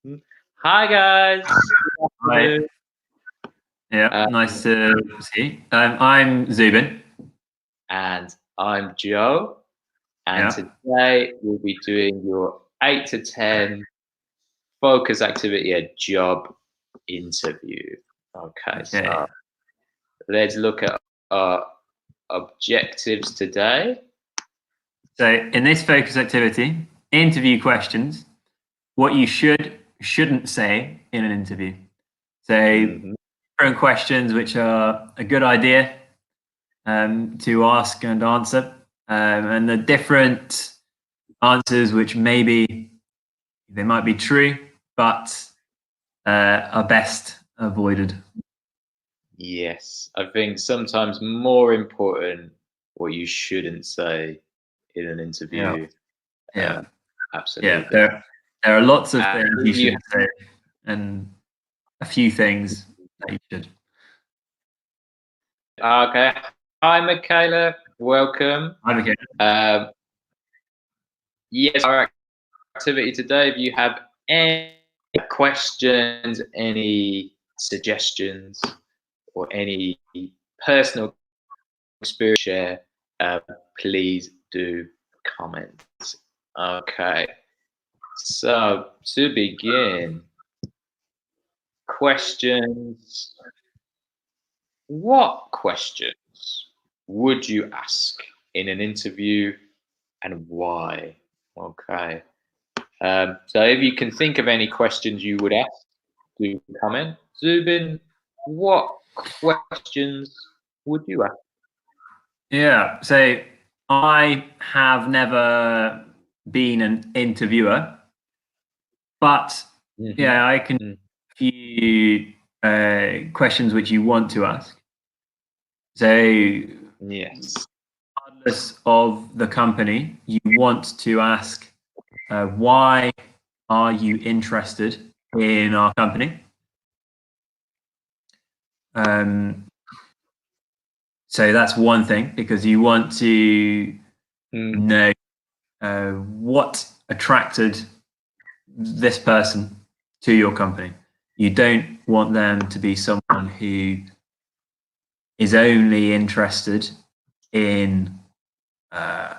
Hi guys. Good Hi. afternoon. Yeah, nice to see. I'm Zubin. And I'm Joe. And Yeah. today we'll be doing your 8 to 10 focus activity at job interview. Okay, Okay. so let's look at our objectives today. So in this focus activity, interview questions, what you shouldn't say in an interview. So Mhm. different questions which are a good idea to ask and answer, and the different answers which maybe they might be true, but are best avoided. Yes, I think sometimes more important what you shouldn't say in an Yeah. interview. Yeah. Um, Yeah. absolutely. There are lots of And things you shouldn't say, and a few things that you should. okay. Hi, Michaela. Welcome. I'm okay. Um, yes, our activity today. If you have any questions, any suggestions, or any personal experience to share, uh, please do comment. Okay. So to begin, questions. What questions would you ask in an interview and why? Okay. So if you can think of any questions you would ask, do comment. Zubin, what questions would you ask? Yeah. So I have never been an interviewer, but Mhm. yeah, I can Mm. few questions which you want to ask. So Yes, regardless of the company, you want to ask why are you interested in our company? Um, so that's one thing because you want to mm, know what attracted this person to your company. You don't want them to be someone who is only interested in uh,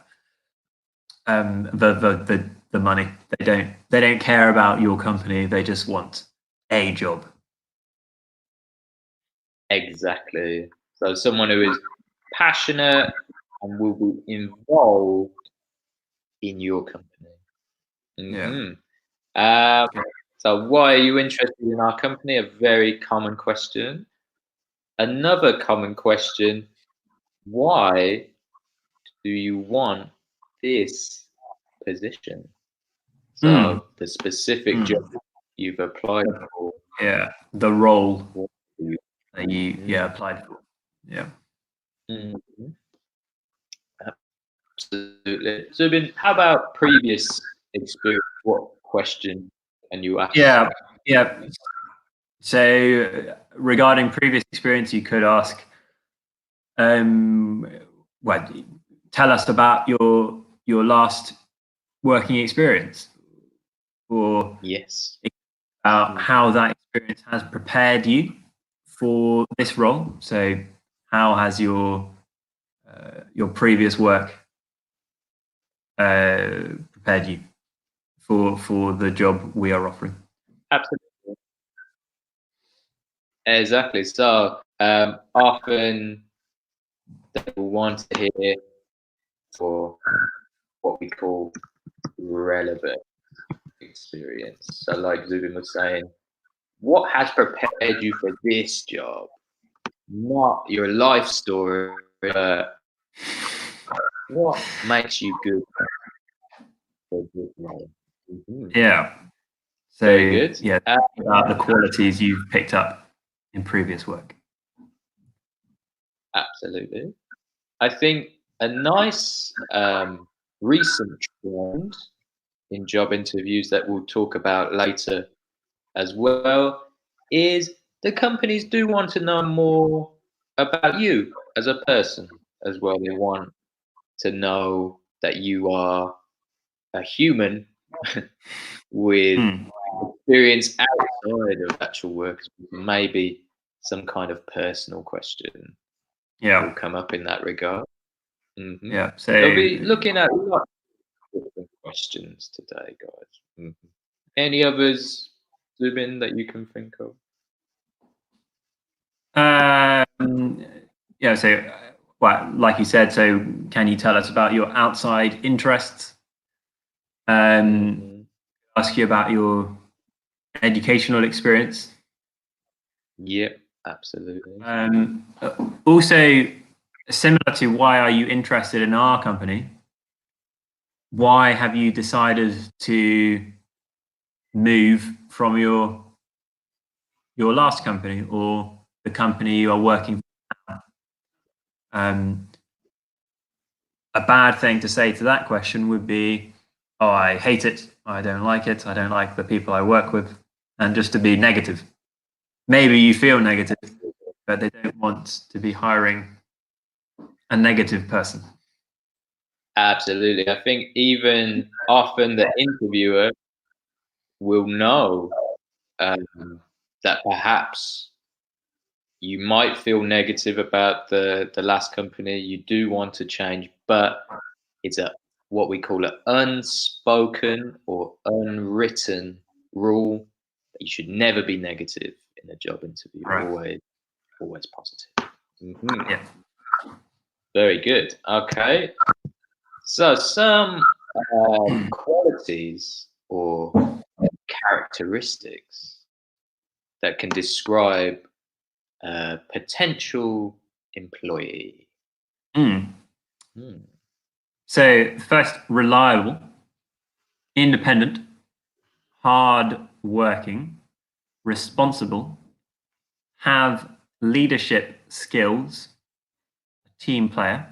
the money. They don't care about your company. They just want a job. exactly. So someone who is passionate and will be involved in your company. Yeah. Hmm. Um, so why are you interested in our company? A very common question. Another common question, why do you want this position? Mm, So the specific job mm. you've applied for. Yeah. The role What do you, that you mhm, applied for. Yeah. mhm, absolutely. So, Ben, how about previous experience? What question can you ask? Yeah. Yeah. So regarding previous experience, you could ask, um, well, tell us about your last working experience, or Yes. about Mm, how that experience has prepared you for this role. So, how has your previous work prepared you for the job we are offering? absolutely. Exactly. So often they will want to hear for what we call relevant experience. So, like Zubin was saying, what has prepared you for this job? Not your life story, but what makes you good for this role? Mhm. Yeah. So, Very good. yeah, about the qualities you've picked up in previous work. Absolutely. I think a nice recent trend in job interviews that we'll talk about later as well is the companies do want to know more about you as a person as well. They want to know that you are a human with Hmm. experience outside of actual work, maybe some kind of personal question will come up in that regard. Yeah. So They'll be looking at lots of different questions today, guys. Any others, Zubin, that you can think of? yeah. So, well, like you said, so can you tell us about your outside interests? Ask you about your educational experience. Yep, absolutely. Also, similar to why are you interested in our company? Why have you decided to move from your last company or the company you are working for? A bad thing to say to that question would be, oh, I hate it, I don't like it, I don't like the people I work with, and just to be negative. Maybe you feel negative, but they don't want to be hiring a negative person. Absolutely. I think even often the interviewer will know that perhaps you might feel negative about the last company. You do want to change, but it's a what we call an unspoken or unwritten rule that you should never be negative in a job interview. Right. Always positive. Yeah. Very good. Okay. So some qualities or characteristics that can describe a potential employee. Mm. Hmm. So, first, reliable, independent, hard working, responsible, have leadership skills, a team player,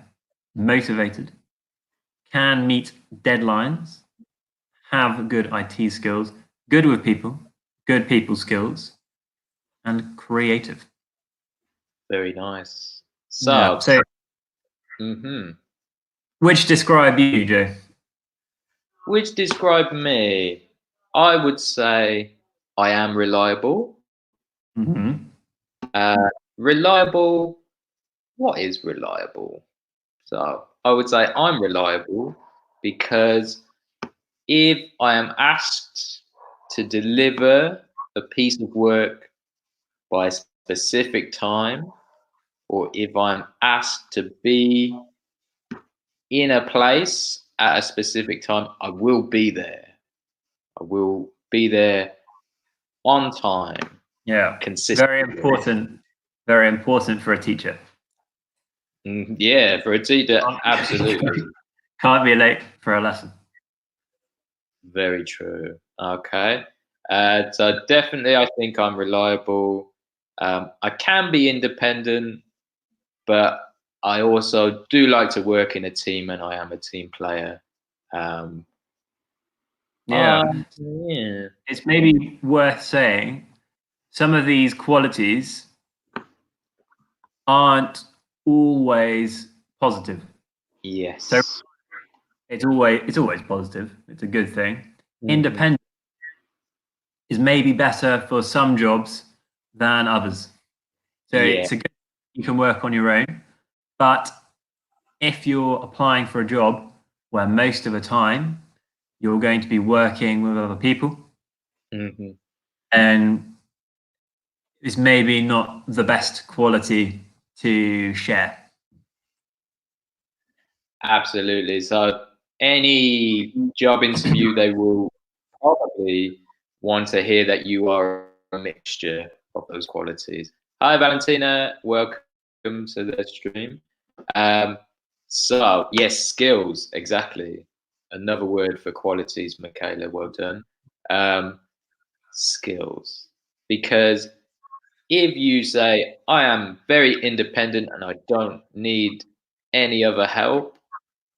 motivated, can meet deadlines, have good IT skills, good with people, good people skills, and creative. Very nice. Yeah. So, So, mhm. which describe you, Joe? Which describe me? I would say I am reliable. Mm-hmm. Reliable. What is reliable? So I would say I'm reliable because if I am asked to deliver a piece of work by a specific time, or if I'm asked to be in a place at a specific time, I will be there. I will be there on time, Yeah. Very consistently. important. Very important for a teacher. Yeah, for a teacher, absolutely. Can't be late for a lesson. Very true. Okay. So definitely, I think I'm reliable. I can be independent, but I also do like to work in a team, and I am a team player. Um, Yeah. yeah. It's maybe worth saying some of these qualities aren't always positive. So Yes. it's always positive. It's a good thing. Mhm. Independent is maybe better for some jobs than others. So Yeah. it's a good you can work on your own. But if you're applying for a job where most of the time you're going to be working with other people, Mhm. and it's maybe not the best quality to share. Absolutely. So any job interview, they will probably want to hear that you are a mixture of those qualities. Hi, Valentina. Welcome to the stream. Um, so, yes, skills, exactly. Another word for qualities, Michaela. Well done. Um, skills. Because if you say, I am very independent and I don't need any other help,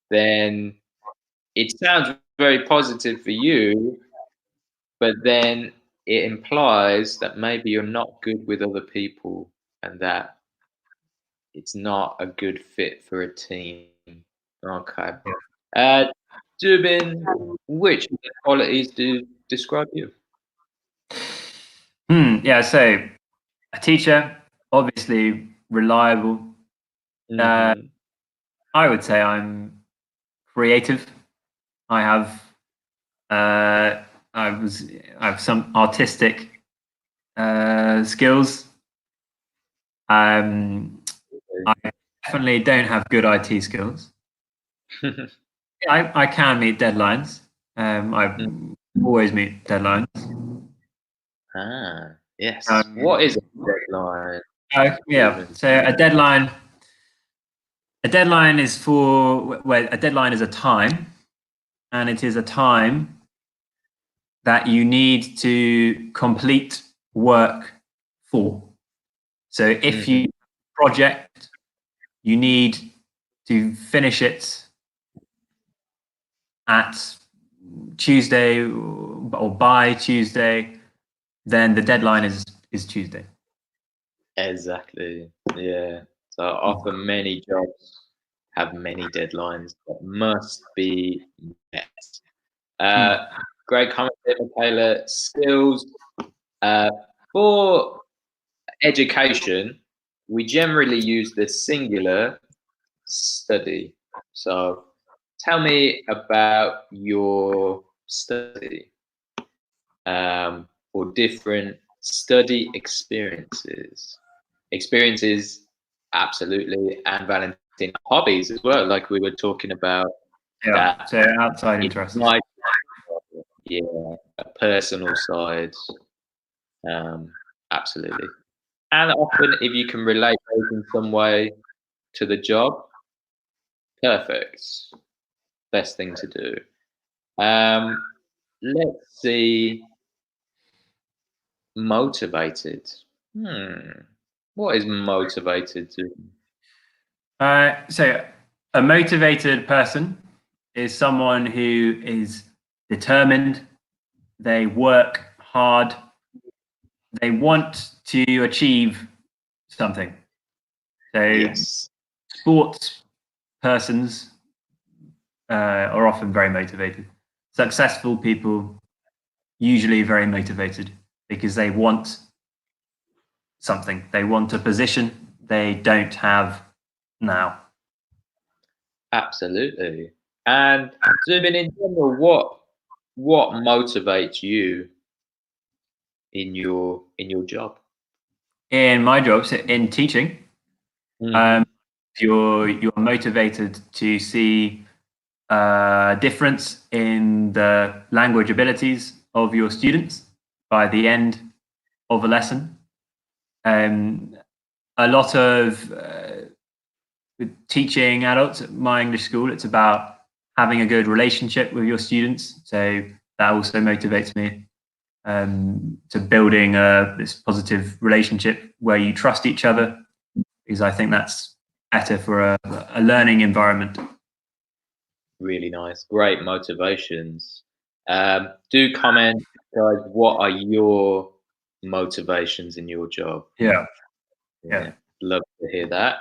then it sounds very positive for you, but then it implies that maybe you're not good with other people and that it's not a good fit for a team. Okay. Uh, Dubin, which of the qualities do describe you? Yeah, so a teacher, obviously reliable. Mm-hmm. I would say I'm creative. I have uh, I have some artistic skills. I definitely don't have good IT skills. I can meet deadlines. I always meet deadlines. Yes. What is Um, a deadline? yeah, so a deadline is for well, a deadline is a time, and it is a time that you need to complete work for. So if Mm-hmm. you project, you need to finish it at Tuesday or by Tuesday, then the deadline is Tuesday. Exactly. Yeah. So often many jobs have many deadlines that must be met. Uh, Mm. Great comment there, Michaela. Skills. Uh, for education, we generally use the singular study. So tell me about your study or different study experiences. Experiences, absolutely, and Valentine, hobbies as well, like we were talking about Yeah. that So outside interests. ignite, yeah, a personal side, um, absolutely. And often, if you can relate those in some way to the job, perfect. Best thing to do. Let's see. Motivated. Hmm. What is motivated to? So a motivated person is someone who is determined. They work hard. They want to achieve something. So Yes, sports persons are often very motivated. Successful people usually very motivated because they want something. They want a position they don't have now. absolutely. And Zubin, in general, what motivates you in your job? In my job, so in teaching, um, Hmm. you're motivated to see a difference in the language abilities of your students by the end of a lesson. Um, a lot of with teaching adults at my English school, it's about having a good relationship with your students. So that also motivates me to building this positive relationship where you trust each other, because I think that's better for a learning environment. Really nice, great motivations. Do comment, guys. What are your motivations in your job? Yeah, yeah. Yeah, love to hear that.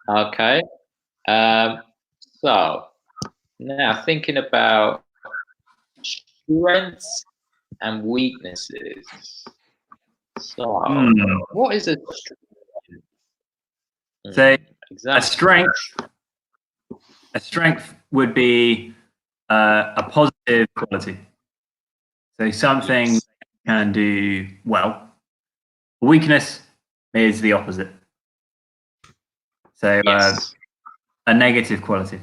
Okay. Um, so now thinking about strengths and weaknesses. So, Mm. what is a strength? So a Example. strength, a strength would be a positive quality. So something Yes. you can do well. A weakness is the opposite. So Yes. a negative quality.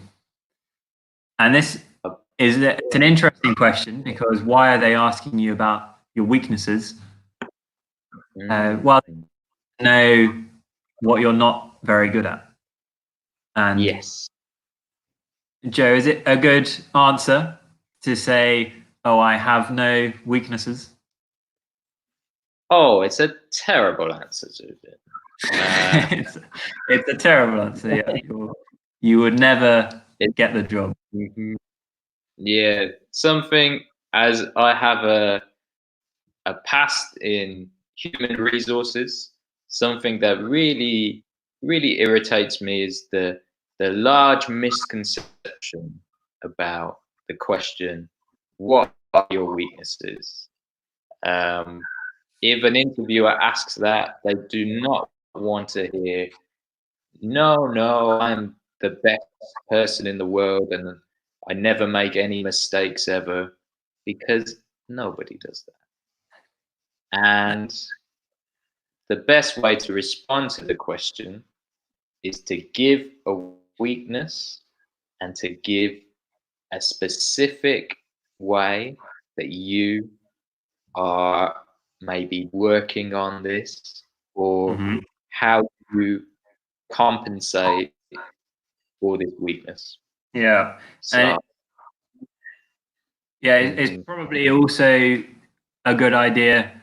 And this Uh, is it's an interesting question because why are they asking you about your weaknesses? mm, Well, they know what you're not very good at. And yes. Joe, is it a good answer to say, "Oh, I have no weaknesses"? Oh, it's a terrible answer to it. it's, it's a terrible answer. Yeah, you would never It, get the job. mhm. Yeah, something as I have a past in human resources, something that really irritates me is the large misconception about the question, what are your weaknesses? Um, if an interviewer asks that, they do not want to hear, no, I'm the best person in the world and I never make any mistakes ever, because nobody does that. And the best way to respond to the question is to give a weakness and to give a specific way that you are maybe working on this, or Mm-hmm. how you compensate for this weakness. Yeah, So, and it's mhm, probably also a good idea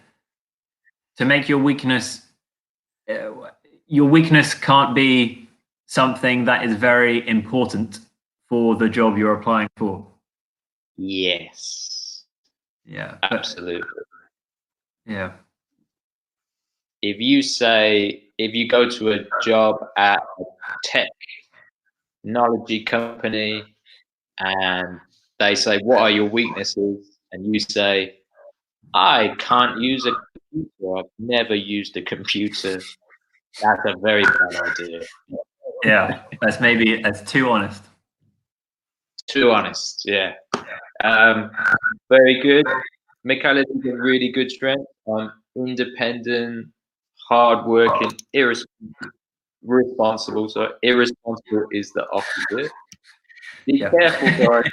to make your weakness. Your weakness can't be something that is very important for the job you're applying for. yes, Yeah, but absolutely. yeah. If you go to a job at a technology company and they say, "What are your weaknesses?" and you say, "I can't use a computer. I've never used a computer." That's a very bad idea. Yeah, that's too honest. Too honest, yeah. Um, very good. Michaela is a really good strength. Independent, hardworking, irresponsible. So irresponsible is the opposite. Be Yeah. careful, guys,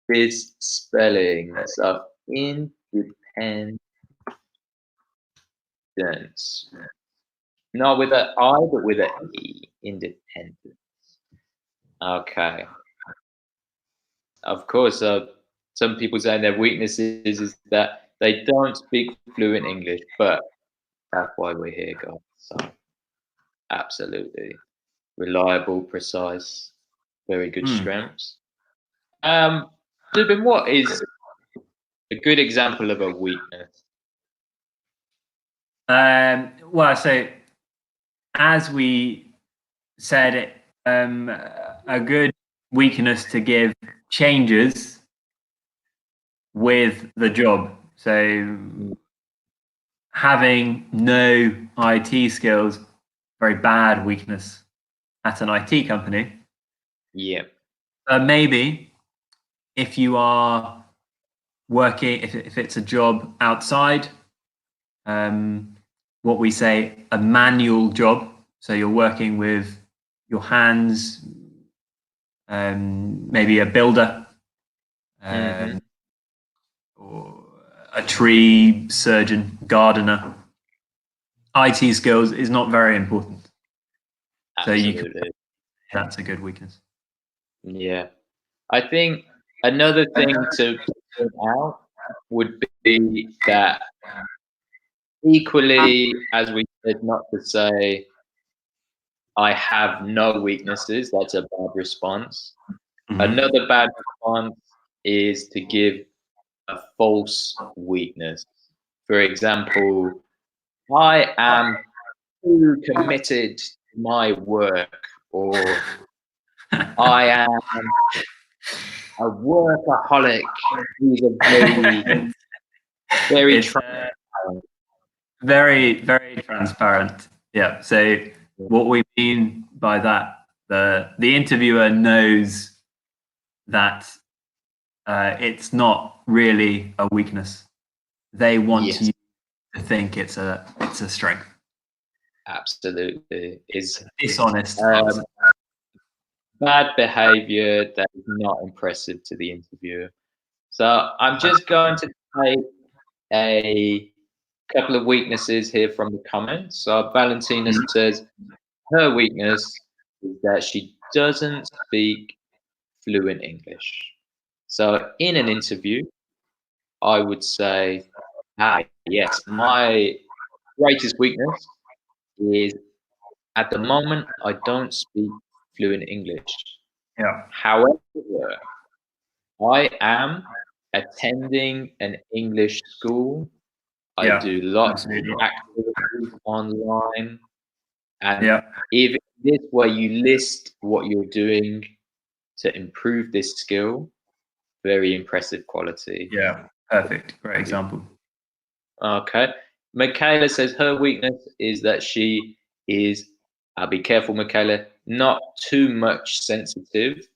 with spelling. So independent, not with an I, but with an E. Independent. Okay. Of course, some people say their weaknesses is that they don't speak fluent English, but that's why we're here, guys. So absolutely reliable, precise, very good Hmm. strengths. Dubin, what is a good example of a weakness? Well, so as we said, a good weakness to give changes with the job. So Mm, having no IT skills, very bad weakness at an IT company. yeah. Maybe if you are working, if it's a job outside, what we say a manual job. So you're working with your hands, maybe a builder, Hmm. um, or a tree surgeon, gardener. IT skills is not very important. So you can, Absolutely. that's a good weakness. Yeah. I think another thing to point out would be that equally, as we said, not to say I have no weaknesses. That's a bad response. Mhm. Another bad response is to give a false weakness. For example, I am too committed to my work, or I am a workaholic. These are very It's transparent. very, very transparent. Yeah. So what we mean by that, the interviewer knows that it's not really a weakness. They want Yes, you to think it's a strength. absolutely. Is Dishonest answer. um, bad behavior that is not impressive to the interviewer. So I'm just going to take a couple of weaknesses here from the comments. So Valentina says her weakness is that she doesn't speak fluent English. So in an interview, I would say, yes, my greatest weakness is at the moment I don't speak fluent English. Yeah. However, I am attending an English school. I Yeah. do lots Absolutely. of activities online. And Yeah. if this way you list what you're doing to improve this skill, very impressive quality. Yeah. Perfect. Great example. Okay. Michaela says her weakness is that she is, I'll be careful, Michaela, not too much sensitive,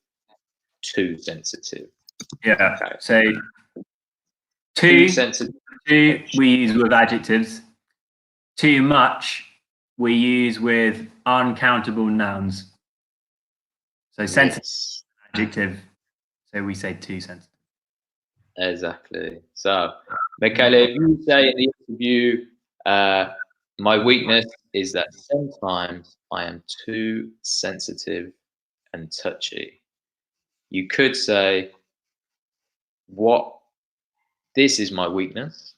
too sensitive. Yeah. Okay. So Too too sensitive. we use with adjectives. Too much we use with uncountable nouns. So sensitive Yes, adjective. So we say too sensitive. exactly. So, Michaela, if you say in the interview, my weakness is that sometimes I am too sensitive and touchy, you could say, what this is my weakness.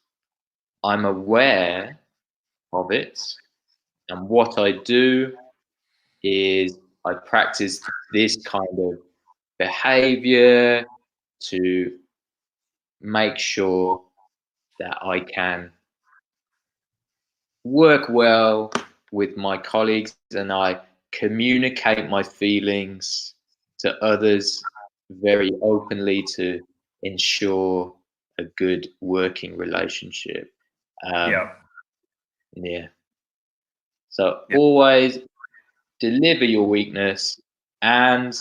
I'm aware of it. And what I do is I practice this kind of behavior to make sure that I can work well with my colleagues and I communicate my feelings to others very openly to ensure a good working relationship. Um, Yeah. yeah. So Yeah. always deliver your weakness and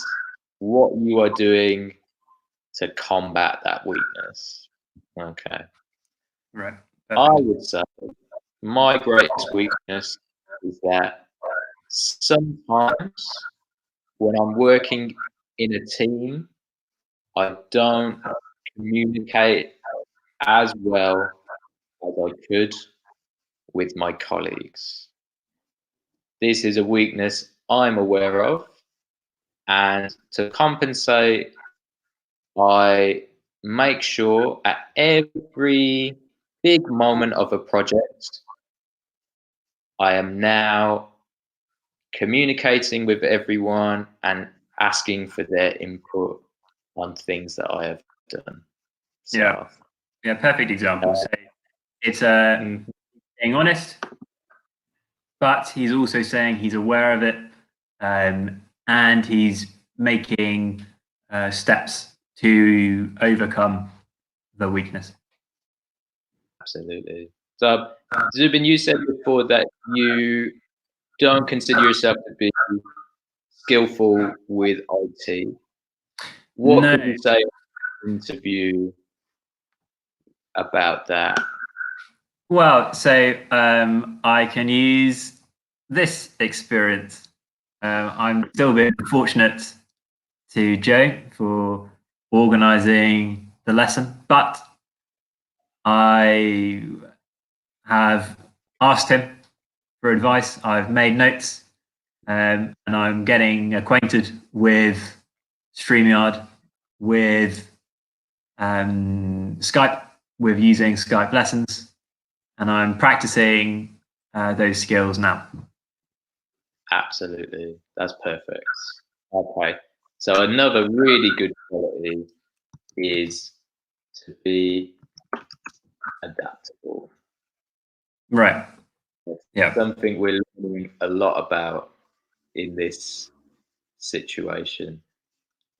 what you are doing to combat that weakness. Okay. Right. I Perfect. would say my greatest weakness is that sometimes when I'm working in a team, I don't communicate as well as I could with my colleagues. This is a weakness I'm aware of, and to compensate, I make sure at every big moment of a project, I am now communicating with everyone and asking for their input on things that I have done. Yeah. So, Yeah. Perfect example. So it's mhm, being honest, but he's also saying he's aware of it, and he's making steps to overcome the weakness. absolutely. So, Zubin, you said before that you don't consider yourself to be skillful with IT. What No. could you say in an interview about that? Well, so I can use this experience. I'm still being fortunate to Joe for organising the lesson, but I have asked him for advice. I've made notes, and I'm getting acquainted with StreamYard, with Skype, with using Skype lessons, and I'm practicing those skills now. Absolutely. That's perfect. Okay. So another really good quality is to be adaptable. Right. That's Yeah. something we're learning a lot about in this situation.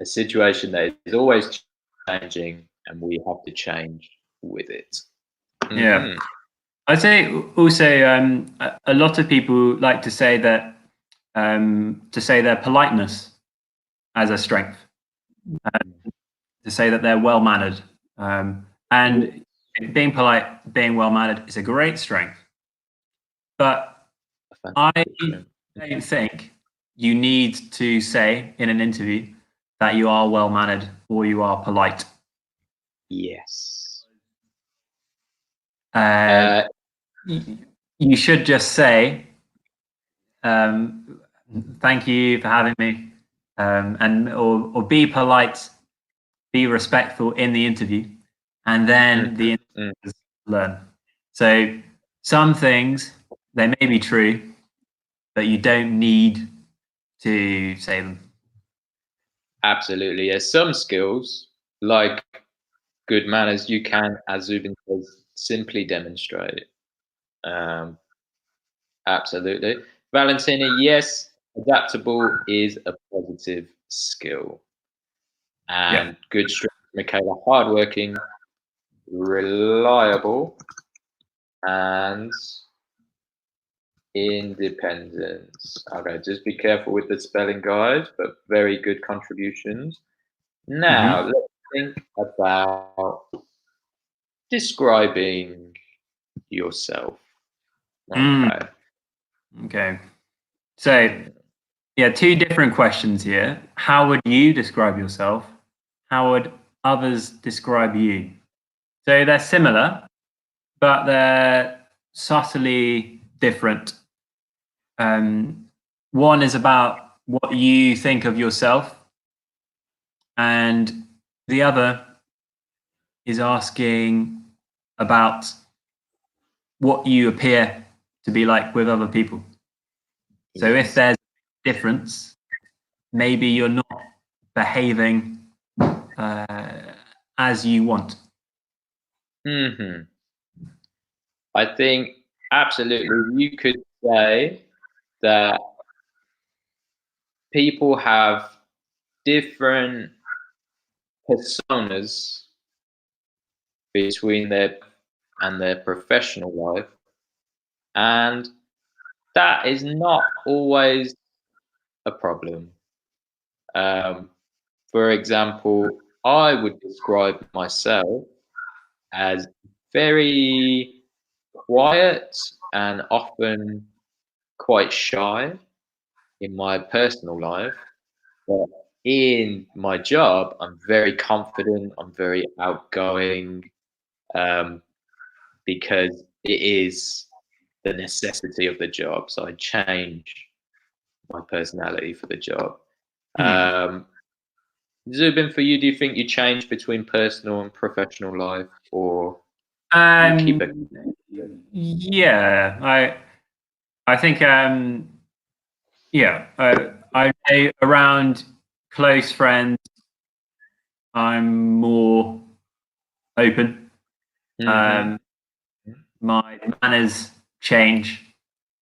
A situation that is always changing and we have to change with it. Yeah. Hmm. I'd say also a lot of people like to say that to say their politeness as a strength, to say that they're well mannered, and being polite, being well mannered is a great strength. But A I fantastic strength. don't think you need to say in an interview that you are well mannered or you are polite. Yes. Uh, Uh, you should just say, um, "Thank you for having me," and or be polite, be respectful in the interview, and then mhm, the mm. interviewers learn. So some things they may be true, but you don't need to say them. Absolutely. Yes. Some skills, like good manners, you can, as Zubin says, simply demonstrate. Um, absolutely. Valentina, yes, adaptable is a positive skill. Yeah. And good strength, Michaela, hardworking reliable, and independence. Okay, just be careful with the spelling, guys, but very good contributions. Now, Mm-hmm. let's think about describing yourself. Okay. Okay. So, yeah, two different questions here. How would you describe yourself? How would others describe you? So they're similar, but they're subtly different. One is about what you think of yourself, and the other is asking about what you appear to be like with other people. So if Yes. there's a difference, maybe you're not behaving as you want. Hmm. I think absolutely you could say that people have different personas between their and their professional life, and that is not always a problem. Um, for example, I would describe myself as very quiet and often quite shy in my personal life, but in my job, I'm very confident, I'm very outgoing, um, because it is the necessity of the job. So I change my personality for the job. Hmm. Um, Zubin, for you, do you think you change between personal and professional life, or you keep Um, it? yeah, I think yeah, I say around close friends, I'm more open. Mm-hmm. Um, my manners change,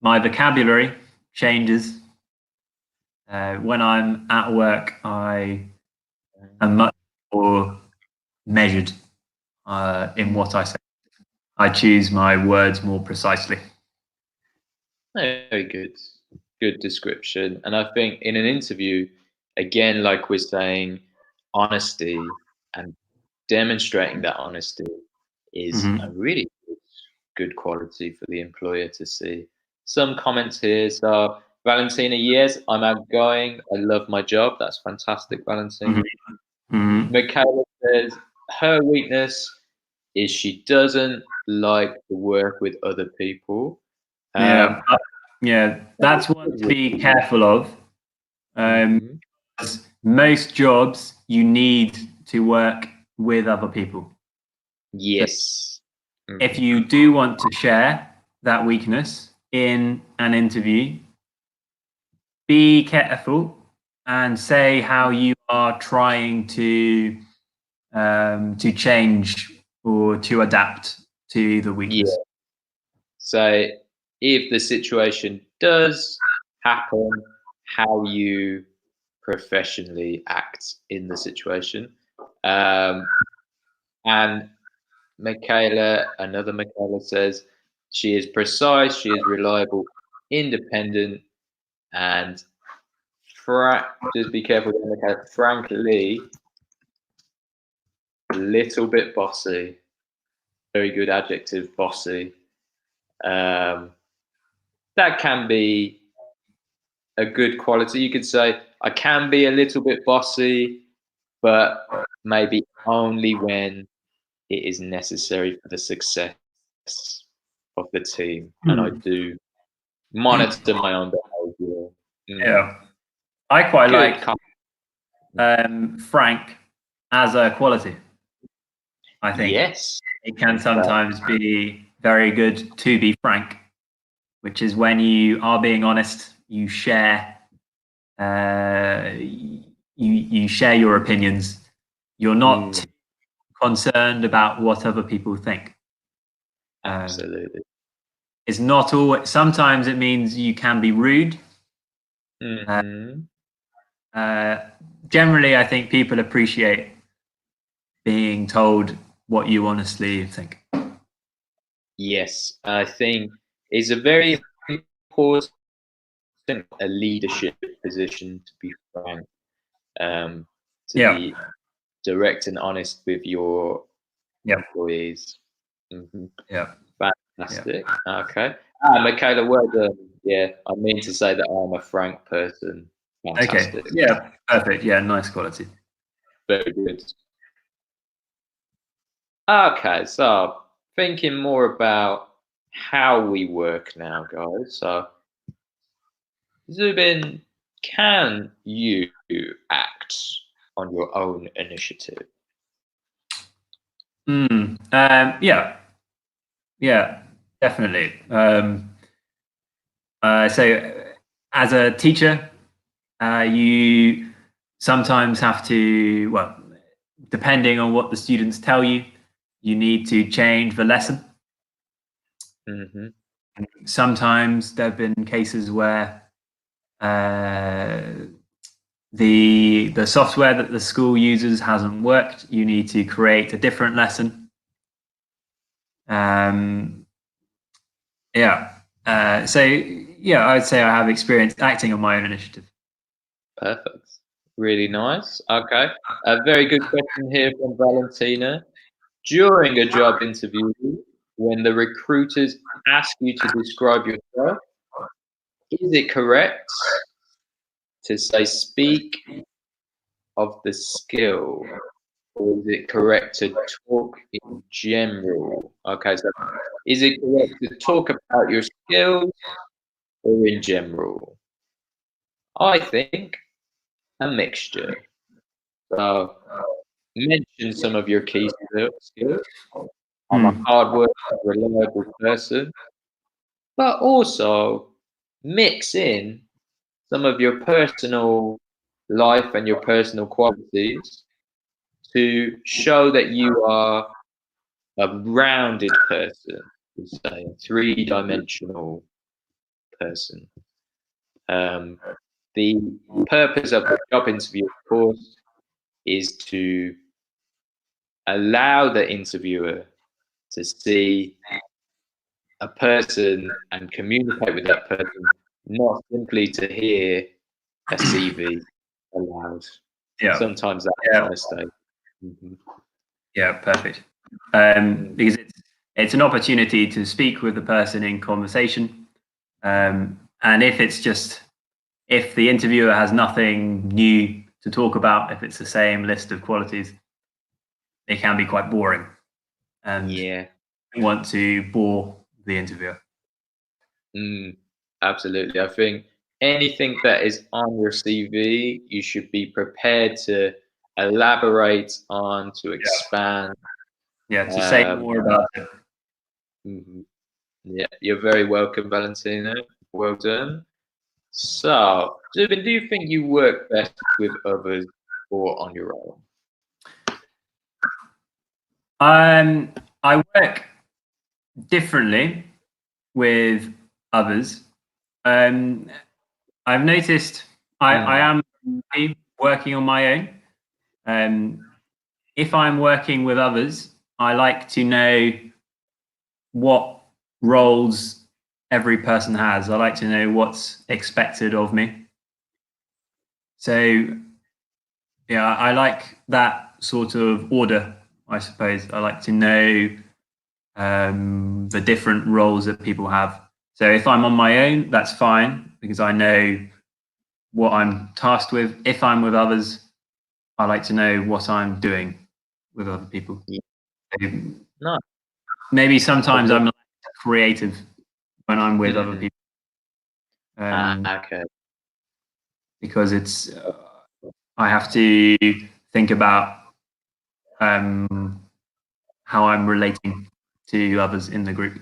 my vocabulary changes. When I'm at work, I am much more measured in what I say. I choose my words more precisely. Very good. Good description. And I think in an interview, again, like we're saying, honesty and demonstrating that honesty is a Hmm. really good quality for the employer to see. Some comments here. So, Valentina, yes, I'm outgoing. I love my job. That's fantastic, Hmm. Valentina. Hmm. Michaela says her weakness is she doesn't like to work with other people. Yeah, Um, yeah, that's one to be careful of. Um, Mhm. 'Cause most jobs you need to work with other people. So Yes. if Mhm. you do want to share that weakness in an interview, be careful and say how you are trying to change or to adapt to the weakness. Yeah. So if the situation does happen, how you professionally act in the situation. Um, and another Michaela says she is precise, she is reliable, independent, and just be careful with Michaela. Frankly, a little bit bossy. Very good adjective, bossy. Um, that can be a good quality. You could say, I can be a little bit bossy, but maybe only when it is necessary for the success of the team. And I Hmm. do monitor my own behavior. Mhm. Yeah, I quite Good. like Frank as a quality. I think Yes. it can That, sometimes be very good to be frank, which is when you are being honest, you share, you share your opinions. You're not too mm, concerned about what other people think. Um, absolutely. it's not always. Sometimes it means you can be rude. Uh, Hmm. uh, Generally, I think people appreciate being told. what you honestly think. Yes, I think it's a very important a leadership position, to be frank, to Yeah. be direct and honest with your Yeah. employees. Mhm. Yeah. Fantastic. Okay. Michaela, well done. Yeah, I mean to say that I'm a frank person. Okay. Fantastic. Yeah. Perfect. Yeah. Nice quality. Very good. Okay, so thinking more about how we work now, guys. So, Zubin, can you act on your own initiative? Yeah. Yeah. Definitely. So, as a teacher, you sometimes have to, well, depending on what the students tell you, you need to change the lesson. Hmm. Sometimes there have been cases where uh, the software that the school uses hasn't worked. You need to create a different lesson. Yeah. So yeah, I'd say I have experience acting on my own initiative. Perfect. Really nice. Okay. A very good question here from Valentina. During a job interview, when the recruiters ask you to describe yourself, is it correct to say speak of the skill, or is it correct to talk in general? Okay, so is it correct to talk about your skills or in general? I think a mixture. So mention some of your key skills. I'm a Hmm. hardworking, reliable person, but also mix in some of your personal life and your personal qualities to show that you are a rounded person, we say, a three-dimensional person. Um, the purpose of the job interview, of course, is to allow the interviewer to see a person and communicate with that person, not simply to hear a CV aloud. Yeah. Sometimes that's Yeah. a mistake. Mhm. Yeah. Perfect. Mm. Because it's an opportunity to speak with the person in conversation, and if the interviewer has nothing new to talk about, if it's the same list of qualities, it can be quite boring, and Yeah. you want to bore the interviewer. Mm, absolutely. I think anything that is on your CV, you should be prepared to elaborate on, to Yeah. expand. Yeah. To say Um, more about it. mhm. Yeah, you're very welcome, Valentino. Well done. So, Zubin, do you think you work best with others or on your own? I work differently with others. Um, I've noticed I Mm, am working on my own. If I'm working with others, I like to know what roles every person has. I like to know what's expected of me. So, yeah, I like that sort of order, I suppose. I like to know the different roles that people have. So if I'm on my own, that's fine because I know what I'm tasked with. If I'm with others, I like to know what I'm doing with other people. yeah, So no. maybe sometimes I'm creative when I'm with other Mm, people, um, okay. because I have to think about how I'm relating to others in the group.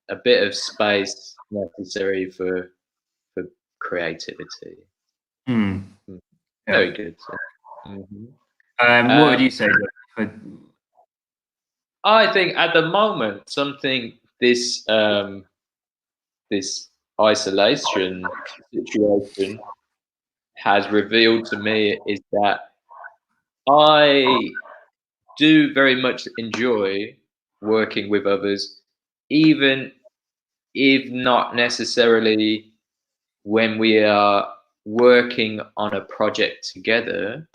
A bit of space necessary for creativity. Hmm. Mm, Yeah. very good. Mhm. What would you Um, say? I think at the moment something this isolation situation has revealed to me is that I do very much enjoy working with others, even if not necessarily when we are working on a project together,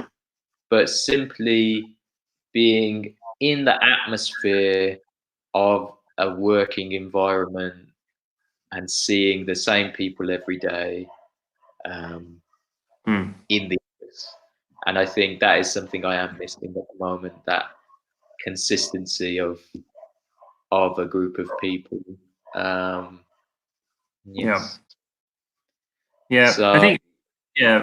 but simply being in the atmosphere of a working environment and seeing the same people every day um, in the office. And I think that is something I am missing at the moment, that consistency of a group of people. Um, Yeah. yes. Yeah. I So, think, yeah,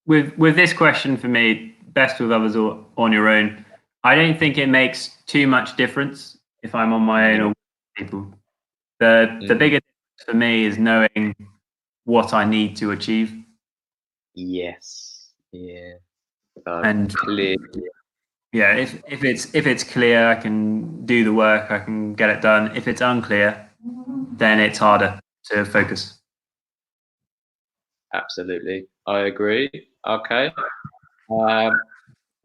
with this question for me, best with others or on your own, I don't think it makes too much difference if I'm on my own yeah. or with people. The Mhm. biggest difference for me is knowing what I need to achieve. Yes. Yeah. And Clear. yeah, if it's clear, I can do the work, I can get it done. If it's unclear, then it's harder to focus. Absolutely. I agree. Okay.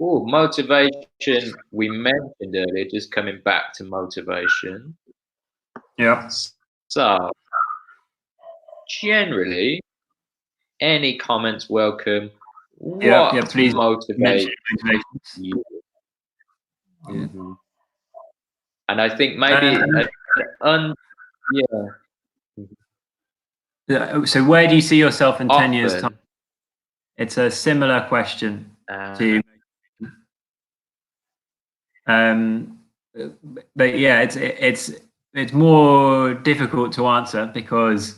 Motivation we mentioned earlier, just coming back to motivation. Yeah. So, generally, any comments welcome. Yeah. Yeah. What Please mention motivates motivations. you? Yeah. Mhm. And I think maybe Um, yeah, so where do you see yourself in 10 years' time? often, It's a similar question uh, to, um, but yeah, it's more difficult to answer because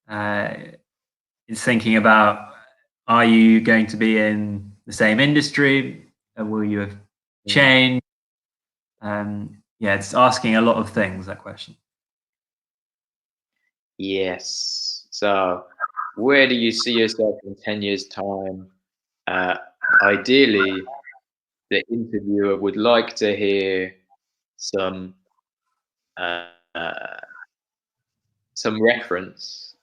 uh, it's thinking about, are you going to be in the same industry? Will you have mm, changed? Yeah, it's asking a lot of things, that question. yes. So, where do you see yourself in 10 years' time? Uh, Ideally, the interviewer would like to hear some uh, uh, some reference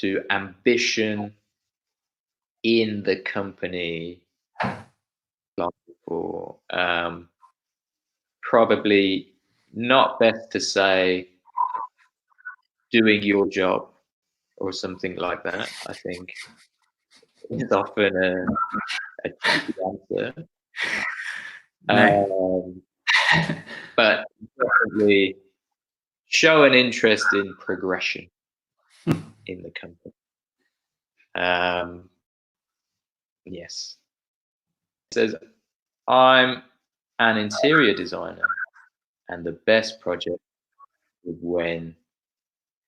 to ambition in the company. Like before. Probably not best to say doing your job or something like that. I think is often a cheeky answer. No. Um, but definitely show an interest in progression in the company. Um, yes. It says, I'm an interior designer, and the best project is when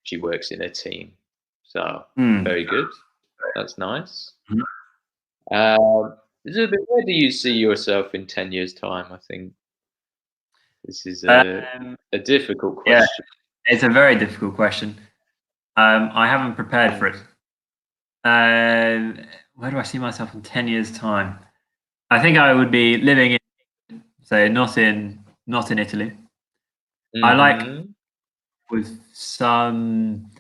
she works in a team. So, Hmm. very good. That's nice. Mhm. Elizabeth, where do you see yourself in 10 years' time? I think this is Um, a difficult yeah, question. it's a very difficult question. I haven't prepared for it. Mm. Where do I see myself in 10 years' time? I think I would be living in, say, not in Italy. I like Mhm. with some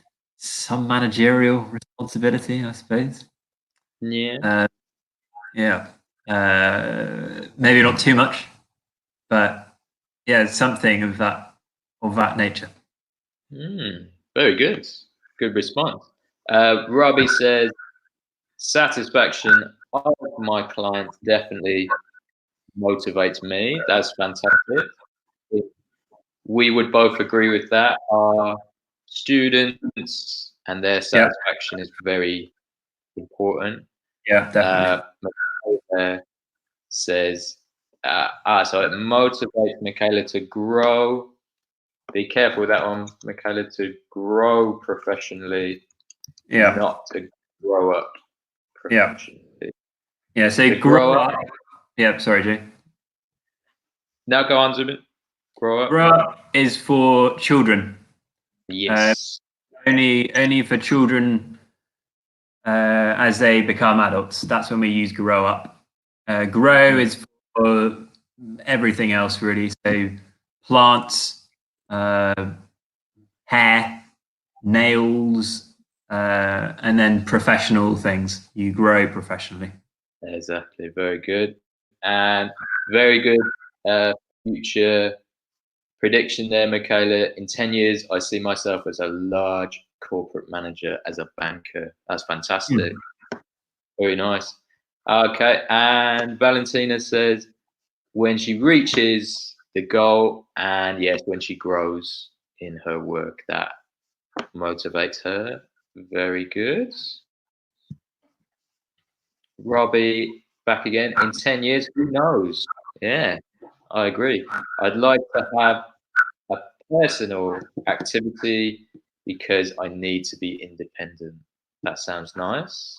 managerial responsibility, I suppose. Yeah. Uh, yeah, maybe not too much, but yeah, something of that nature. Very good. Good response. Robbie says, satisfaction of my clients definitely motivates me. That's fantastic. We would both agree with that. Our students and their Yeah, satisfaction is very important. yeah, definitely. Michaela says, so it motivates Michaela to grow. Be careful with that one, Michaela, to grow professionally, Yeah, not to grow up yeah, professionally. yeah. So To grow grow up, up. Yeah, sorry, Jay. now go on, Zubin. Grow up. Grow up is for children. Uh, Yes. only for children as they become adults. That's when we use grow up. Grow Mm. is for everything else, really. So plants, uh, hair, nails, and then professional things. You grow professionally. Exactly. Very good. And very good future prediction there, Michaela. In 10 years, I see myself as a large corporate manager, as a banker. That's fantastic. Very nice. Okay, and Valentina says when she reaches the goal, and yes, when she grows in her work, that motivates her. Very good. Robbie, back again. In 10 years, who knows? Yeah, I agree. I'd like to have a personal activity because I need to be independent. That sounds nice.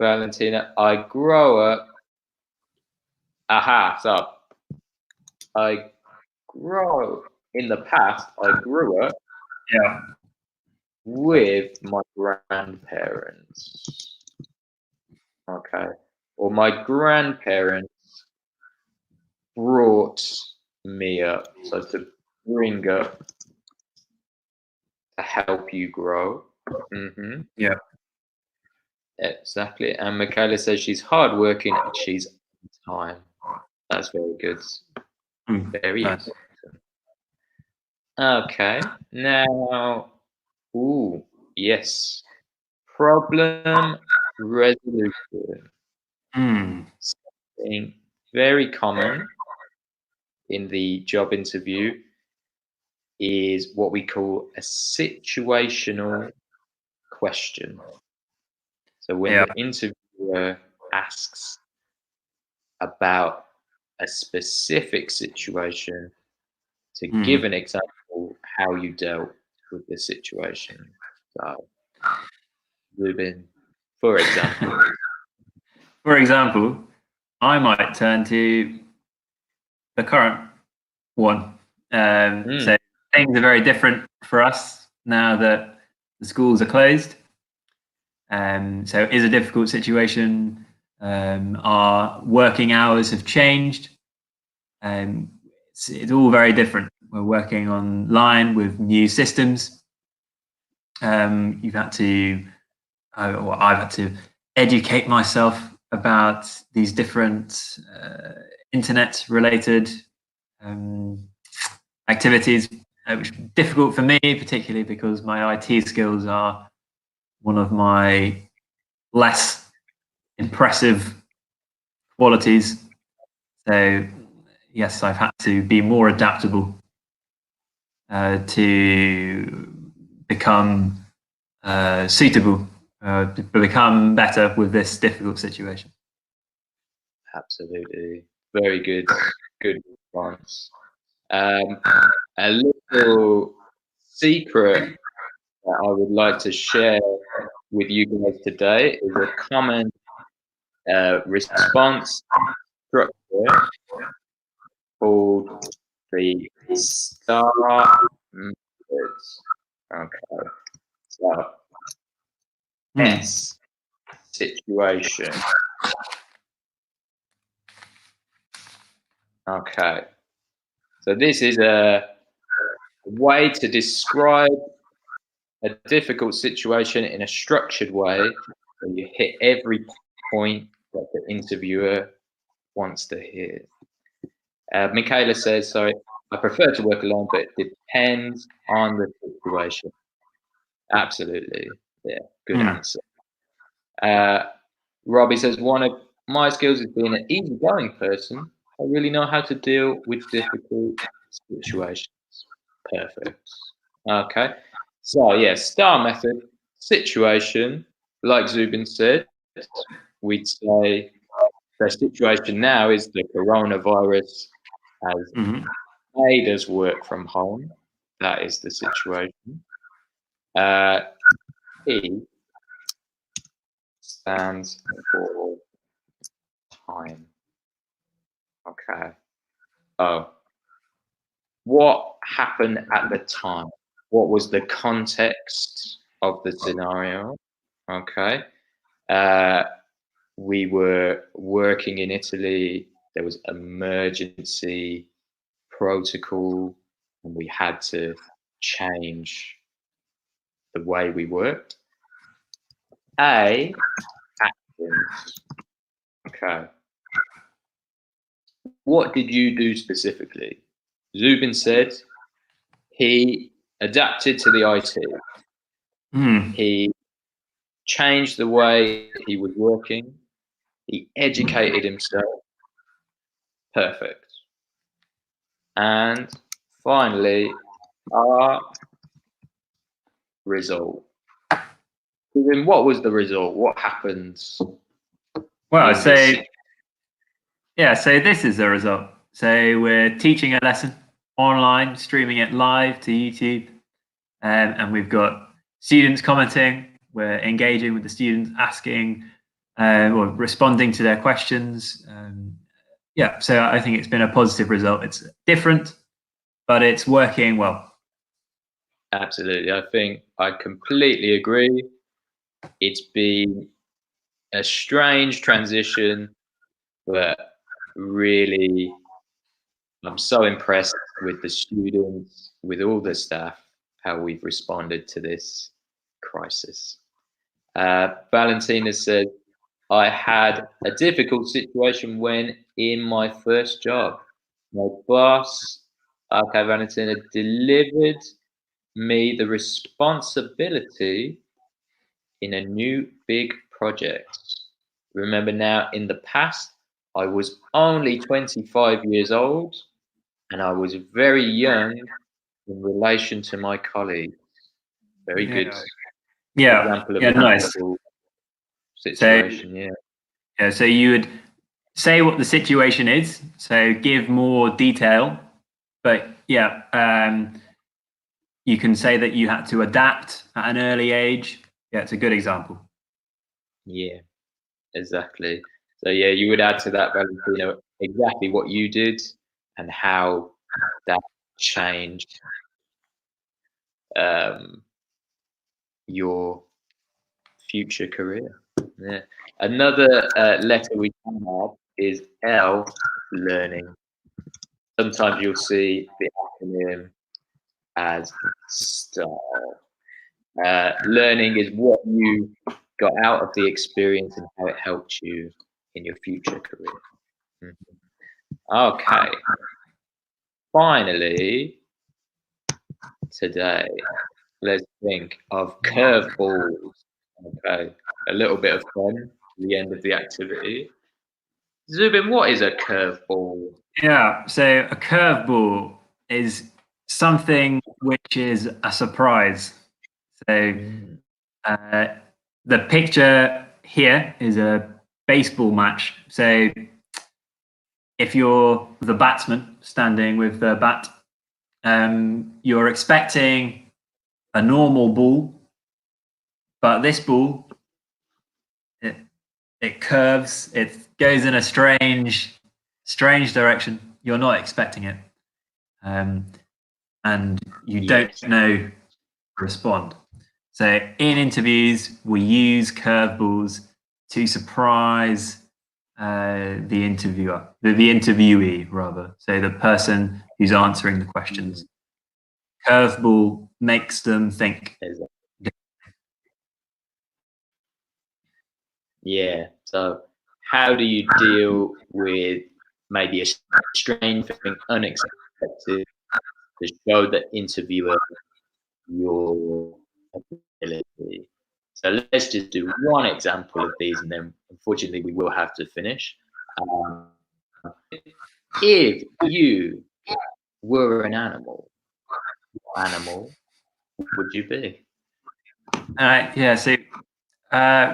Valentina, I grow up. So I grow in the past. I grew up with my grandparents. Okay, or my grandparents brought me up. So to bring up, to help you grow. Yeah. Exactly. And Michaela says she's hardworking and she's on time. That's very good. Very Nice. important. Okay. Now, yes. Problem resolution. Something very common in the job interview is what we call a situational question. So when the interviewer asks about a specific situation, to give an example how you dealt with the situation. So, Ruben, for example. For example, I might turn to the current one. So things are very different for us now that the schools are closed. So it is a difficult situation. Our working hours have changed. It's all very different. We're working online with new systems. You've had to, I've had to educate myself about these different internet-related activities, which is difficult for me, particularly because my IT skills are one of my less impressive qualities. So, yes, I've had to be more adaptable to become suitable, to become better with this difficult situation. Absolutely. Very good. Good response. A little secret that I would like to share with you guys today is a common response structure called the STAR method. Okay. So S, situation. Okay. So this is a way to describe a difficult situation in a structured way where you hit every point that the interviewer wants to hear. Michaela says, sorry, I prefer to work alone, but it depends on the situation. Absolutely. Yeah, good answer. Robbie says, one of my skills is being an easygoing person. I really know how to deal with difficult situations. Perfect. Okay. So, yeah, STAR method, situation, like Zubin said, we'd say the situation now is the coronavirus has made us work from home. That is the situation. T stands for time. Okay. Oh, what happened at the time? What was the context of the scenario? Okay. We were working in Italy. There was emergency protocol, and we had to change the way we worked. A, actions. Okay. what did you do specifically? Zubin said he adapted to the IT. He changed the way he was working. He educated himself. Perfect. And finally, our result. Then what was the result? What happens? Well, so this is the result. So we're teaching a lesson online, streaming it live to YouTube, and we've got students commenting. We're engaging with the students, asking or responding to their questions. So I think it's been a positive result. It's different, but it's working well. Absolutely. I think I completely agree. It's been a strange transition, but really, I'm so impressed with the students, with all the staff, how we've responded to this crisis. Valentina said, I had a difficult situation when in my first job. My boss, okay, Valentina, delivered me the responsibility in a new big project. Remember now, in the past, I was only 25 years old and I was very young in relation to my colleagues. Very good example of a nice situation. So you would say what the situation is, so give more detail, but you can say that you had to adapt at an early age. Yeah, it's a good example. Yeah, exactly. So yeah, you would add to that, Valentino, exactly what you did and how that changed your future career. Yeah. Another letter we can have is L, learning. Sometimes you'll see the acronym as STAR. Learning is what you got out of the experience and how it helped you in your future career. Okay. Finally, today, let's think of curveballs. Okay. A little bit of fun at the end of the activity. Zubin, what is a curveball? Yeah, so a curveball is something which is a surprise. So the picture here is a baseball match. So if you're the batsman standing with the bat, you're expecting a normal ball, but this ball, it curves, it goes in a strange direction. You're not expecting it, and you don't know to respond. So in interviews, we use curveballs to surprise the interviewer, the interviewee rather. So the person who's answering the questions. Curveball makes them think. Yeah. So how do you deal with maybe a strange thing, unexpected, to show the interviewer your ability? So let's just do one example of these, and then unfortunately we will have to finish. If you were an animal, what animal would you be? So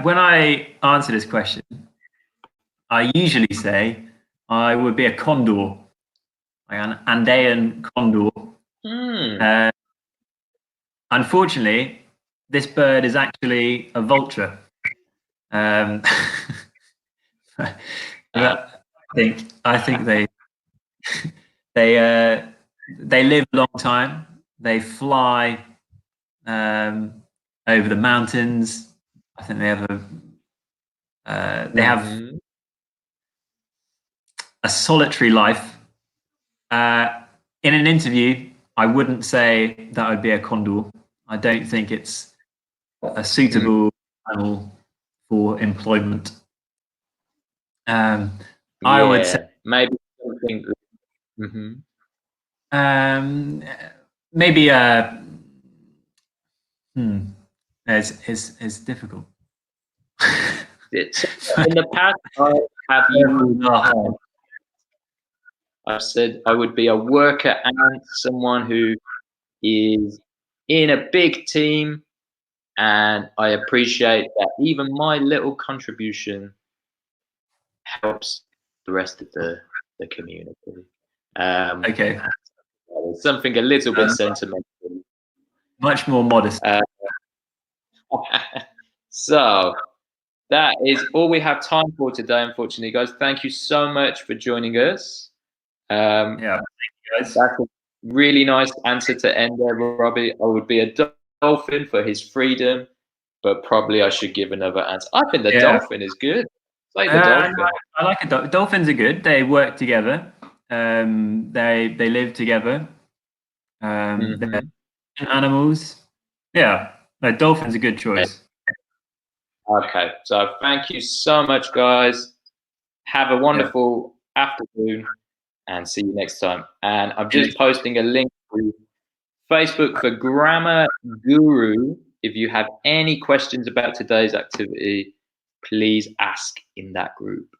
when I answer this question, I usually say I would be a condor, like an Andean condor. Unfortunately, this bird is actually a vulture. I think they live a long time. They fly over the mountains. I think they have a solitary life. In an interview, I wouldn't say that I'd be a condor. I don't think it's a suitable animal for employment. I would say maybe think? Mm-hmm. Maybe it's difficult. It's, in the past, have you? I've said I would be a worker ant, someone who is in a big team, and I appreciate that even my little contribution helps the rest of the community. Okay. Something a little bit sentimental. Much more modest. So that is all we have time for today, unfortunately, guys. Thank you so much for joining us. Yeah, thank you guys. That's a really nice answer to end there, Robbie. I would be a dolphin for his freedom, but probably I should give another answer. I think the dolphin is good. Say the dolphin. I like it. Dolphins are good. They work together. They live together. They're animals. Yeah, no, dolphin's a good choice. Okay, so thank you so much, guys. Have a wonderful afternoon, and see you next time. And I'm just posting a link to Facebook for Grammar Guru. If you have any questions about today's activity, please ask in that group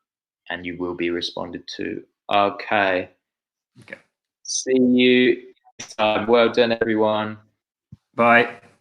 and you will be responded to. Okay. See you next time. Well done, everyone. Bye.